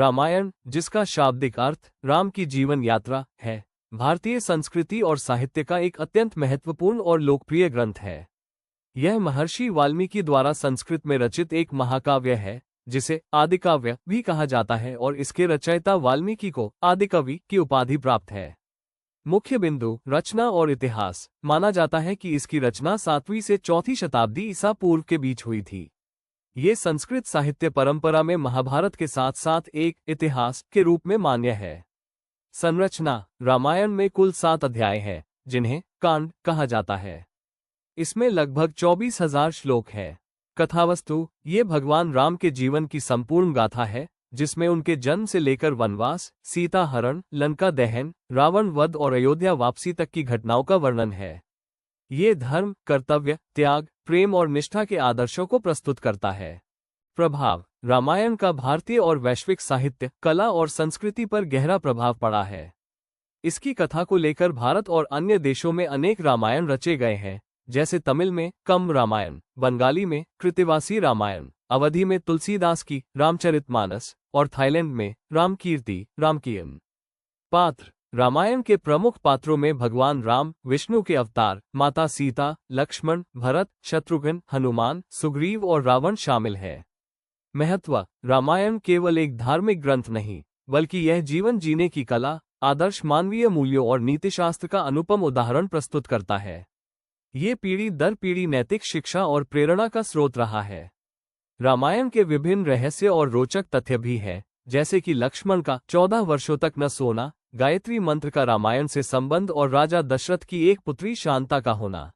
रामायण, जिसका शाब्दिक अर्थ राम की जीवन यात्रा है, भारतीय संस्कृति और साहित्य का एक अत्यंत महत्वपूर्ण और लोकप्रिय ग्रंथ है। यह महर्षि वाल्मीकि द्वारा संस्कृत में रचित एक महाकाव्य है, जिसे आदिकाव्य भी कहा जाता है और इसके रचयिता वाल्मीकि को आदिकवि की उपाधि प्राप्त है। मुख्य बिंदु रचना और इतिहास। माना जाता है कि इसकी रचना 7वीं से 4वीं शताब्दी ईसा पूर्व के बीच हुई थी। ये संस्कृत साहित्य परंपरा में महाभारत के साथ साथ एक इतिहास के रूप में मान्य है। संरचना। रामायण में कुल 7 अध्याय हैं, जिन्हें कांड कहा जाता है। इसमें लगभग 24,000 श्लोक हैं। कथावस्तु। ये भगवान राम के जीवन की संपूर्ण गाथा है, जिसमें उनके जन्म से लेकर वनवास, सीता हरण, लंका दहन, रावण वध और अयोध्या वापसी तक की घटनाओं का वर्णन है। ये धर्म, कर्तव्य, त्याग, प्रेम और निष्ठा के आदर्शों को प्रस्तुत करता है। प्रभाव। रामायण का भारतीय और वैश्विक साहित्य, कला और संस्कृति पर गहरा प्रभाव पड़ा है। इसकी कथा को लेकर भारत और अन्य देशों में अनेक रामायण रचे गए हैं, जैसे तमिल में कम्ब रामायण, बंगाली में कृतिवासी रामायण, अवधी में तुलसीदास की रामचरितमानस और थाईलैंड में रामकीर्ति रामकीयम। पात्र। रामायण के प्रमुख पात्रों में भगवान राम, विष्णु के अवतार, माता सीता, लक्ष्मण, भरत, शत्रुघ्न, हनुमान, सुग्रीव और रावण शामिल है। महत्व। रामायण केवल एक धार्मिक ग्रंथ नहीं, बल्कि यह जीवन जीने की कला, आदर्श मानवीय मूल्यों और नीतिशास्त्र का अनुपम उदाहरण प्रस्तुत करता है। ये पीढ़ी दर पीढ़ी नैतिक शिक्षा और प्रेरणा का स्रोत रहा है। रामायण के विभिन्न रहस्य और रोचक तथ्य भी हैं, जैसे कि लक्ष्मण का 14 वर्षों तक न सोना, गायत्री मंत्र का रामायण से संबंध और राजा दशरथ की एक पुत्री शांता का होना।